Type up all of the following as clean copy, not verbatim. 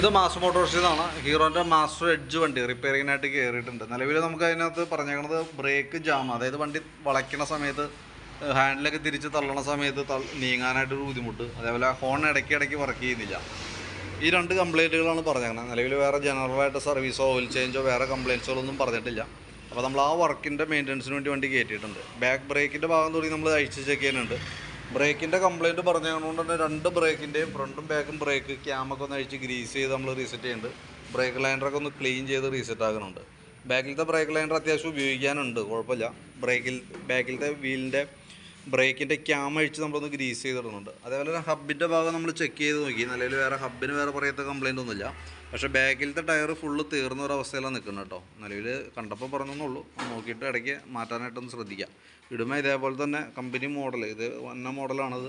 ഇത് mass മോട്ടോഴ്സിന്നാണ്. ഹീറോൻ്റെ master edge വണ്ടി റിപ്പയറിങ്ങിനായിട്ട് കയറിയിട്ടുണ്ട്. നിലവിൽ നമുക്ക് അതിനകത്ത് പറഞ്ഞേക്കുന്നത് ബ്രേക്ക് ജാം, അതായത് വണ്ടി വളയ്ക്കണ സമയത്ത് ഹാൻഡിലൊക്കെ തിരിച്ച് തള്ളണ സമയത്ത് നീങ്ങാനായിട്ടൊരു ബുദ്ധിമുട്ട്, അതേപോലെ ഹോൺ ഇടയ്ക്ക് വർക്ക് ചെയ്യുന്നില്ല. ഈ രണ്ട് കംപ്ലയിൻറ്റുകളാണ് പറഞ്ഞേക്കുന്നത്. നിലവിൽ വേറെ ജനറലായിട്ട് സർവീസോ ഓയിൽ ചേഞ്ചോ വേറെ കംപ്ലയിൻസുകളൊന്നും പറഞ്ഞിട്ടില്ല. അപ്പോൾ നമ്മൾ ആ വർക്കിൻ്റെ മെയിൻ്റനൻസിന് വേണ്ടി വണ്ടി കയറ്റിയിട്ടുണ്ട്. ബാക്ക് ബ്രേക്കിൻ്റെ ഭാഗം തുടങ്ങി നമ്മൾ അഴിച്ച് ചെക്ക് ചെയ്യുന്നുണ്ട്. ബ്രേക്കിൻ്റെ കംപ്ലയിൻറ്റ് പറഞ്ഞതുകൊണ്ട് തന്നെ രണ്ട് ബ്രേക്കിൻ്റെയും ഫ്രണ്ടും ബാക്കും ബ്രേക്ക് ക്യാമൊക്കെ ഒന്ന് അഴിച്ച് ഗ്രീസ് ചെയ്ത് നമ്മൾ റീസെറ്റ് ചെയ്യുന്നുണ്ട്. ബ്രേക്ക് ലൈനറൊക്കെ ഒന്ന് ക്ലീൻ ചെയ്ത് റീസെറ്റ് ആകുന്നുണ്ട്. ബാക്കിലത്തെ ബ്രേക്ക് ലൈനർ അത്യാവശ്യം ഉപയോഗിക്കാനുണ്ട്, കുഴപ്പമില്ല. ബാക്കിലത്തെ വീലിൻ്റെ ബ്രേക്കിൻ്റെ ക്യാം അഴിച്ച് നമ്മളൊന്ന് ഗ്രീസ് ചെയ്തിടുന്നുണ്ട്. അതേപോലെ തന്നെ ഹബിൻ്റെ ഭാഗം നമ്മൾ ചെക്ക് ചെയ്ത് നോക്കി. നിലവിൽ ഹബിന് വേറെ പറയത്ത കംപ്ലയിൻ്റ് ഒന്നുമില്ല. പക്ഷേ ബാക്കിലത്തെ ടയർ ഫുള്ള് തീർന്ന ഒരു അവസ്ഥയിലാണ് നിൽക്കുന്നത് കേട്ടോ. നിലവിൽ കണ്ടപ്പോൾ പറഞ്ഞെന്നുള്ളൂ, നോക്കിയിട്ട് ഇടയ്ക്ക് മാറ്റാനായിട്ടൊന്ന് ശ്രദ്ധിക്കാം. ഇടുമ്പോൾ ഇതേപോലെ തന്നെ കമ്പനി മോഡൽ, ഇത് വന്ന മോഡലാണത്,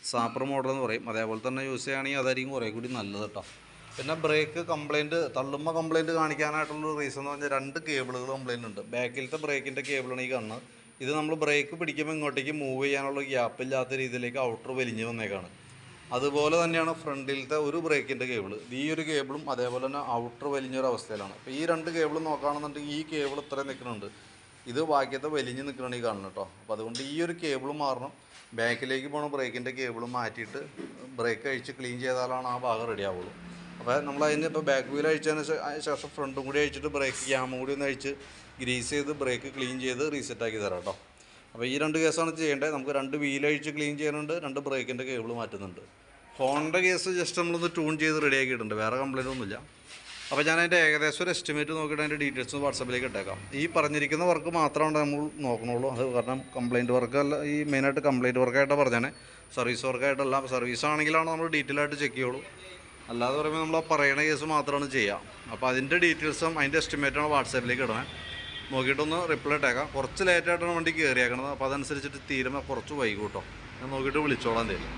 സാപ്പർ മോഡൽ എന്ന് പറയും. അതേപോലെ തന്നെ യൂസ് ചെയ്യുകയാണെങ്കിൽ അതായിരിക്കും കുറേ കൂടി നല്ലത് കേട്ടോ. പിന്നെ ബ്രേക്ക് കംപ്ലയിൻറ്റ്, തള്ളുമ്പോൾ കംപ്ലയിൻറ്റ് കാണിക്കാനായിട്ടുള്ളൊരു റീസൺ എന്ന് പറഞ്ഞാൽ രണ്ട് കേബിളുകൾ കംപ്ലയിൻ്റ് ഉണ്ട്. ബാക്കിലത്തെ ബ്രേക്കിൻ്റെ കേബിളാണ് ഈ കാണുന്നത്. ഇത് നമ്മൾ ബ്രേക്ക് പിടിക്കുമ്പോൾ ഇങ്ങോട്ടേക്ക് മൂവ് ചെയ്യാനുള്ള ഗ്യാപ്പില്ലാത്ത രീതിയിലേക്ക് ഔട്ടർ വലിഞ്ഞ് വന്നേക്കാണ്. അതുപോലെ തന്നെയാണ് ഫ്രണ്ടിലത്തെ ഒരു ബ്രേക്കിൻ്റെ കേബിൾ, ഈ ഒരു കേബിളും അതേപോലെ തന്നെ ഔട്ടർ വലിഞ്ഞൊരു അവസ്ഥയിലാണ്. അപ്പോൾ ഈ രണ്ട് കേബിളും നോക്കുകയാണെന്നുണ്ടെങ്കിൽ ഈ കേബിൾ ഇത്രയും നിൽക്കുന്നുണ്ട്, ഇത് ബാക്കിയത്തെ വലിഞ്ഞ് നിൽക്കണമെന്ന് ഈ കാണണം കേട്ടോ. അപ്പോൾ അതുകൊണ്ട് ഈ ഒരു കേബിൾ മാറണം. ബാക്കിലേക്ക് പോകണം ബ്രേക്കിൻ്റെ കേബിൾ മാറ്റിയിട്ട് ബ്രേക്ക് അഴിച്ച് ക്ലീൻ ചെയ്താലാണ് ആ ഭാഗം റെഡി ആവുള്ളൂ. അപ്പോൾ നമ്മൾ അതിന് ഇപ്പോൾ ബാക്ക് വീൽ അഴിച്ചതിന് ശേഷം ഫ്രണ്ടും കൂടി അഴിച്ചിട്ട് ബ്രേക്ക് ക്യാമും കൂടി ഒന്ന് അഴിച്ച് ഗ്രീസ് ചെയ്ത് ബ്രേക്ക് ക്ലീൻ ചെയ്ത് റീസെറ്റാക്കി തരാം കേട്ടോ. അപ്പോൾ ഈ രണ്ട് കേസാണ് ചെയ്യേണ്ടത്. നമുക്ക് രണ്ട് വീൽ അഴിച്ച് ക്ലീൻ ചെയ്യാനുണ്ട്, രണ്ട് ബ്രേക്കിൻ്റെ കേബിൾ മാറ്റുന്നുണ്ട്. ഹോണിൻ്റെ കേസ് ജസ്റ്റ് നമ്മളൊന്ന് ട്യൂൺ ചെയ്ത് റെഡിയാക്കിയിട്ടുണ്ട്, വേറെ കംപ്ലയിൻ്റ് ഒന്നുമില്ല. അപ്പോൾ ഞാൻ അതിൻ്റെ ഏകദേശം ഒരു എസ്റ്റിമേറ്റ് നോക്കിയിട്ട് അതിൻ്റെ ഡീറ്റെയിൽസ് വാട്സപ്പിലേക്ക് ഇട്ടേക്കാം. ഈ പറഞ്ഞിരിക്കുന്ന വർക്ക് മാത്രമാണ് നമ്മൾ നോക്കണുള്ളൂ. അത് കാരണം കംപ്ലയിൻറ്റ് വർക്കല്ല, ഈ മെയിനായിട്ട് കംപ്ലയിൻറ്റ് വർക്കായിട്ടാണ് പറഞ്ഞത്, സർവീസ് വർക്കായിട്ടല്ല. സർവീസ് ആണെങ്കിലാണ് നമ്മൾ ഡീറ്റെയിൽ ആയിട്ട് ചെക്ക് ചെയ്യുള്ളൂ. അല്ലാതെ പറയുമ്പോൾ നമ്മൾ ആ പറയുന്ന കേസ് മാത്രമാണ് ചെയ്യുക. അപ്പോൾ അതിൻ്റെ ഡീറ്റെയിൽസും അതിൻ്റെ എസ്റ്റിമേറ്റാണ് വാട്സാപ്പിലേക്ക് ഇടണേ. നോക്കിയിട്ടൊന്ന് റിപ്ലൈ ഇട്ടേക്കാം. കുറച്ച് ലേറ്റായിട്ടാണ് വണ്ടി കയറിയേക്കണത്, അപ്പോൾ അതനുസരിച്ചിട്ട് തീരുമ്പോൾ കുറച്ച് വൈകും കേട്ടോ. ഞാൻ നോക്കിയിട്ട് വിളിച്ചോളാം തരും.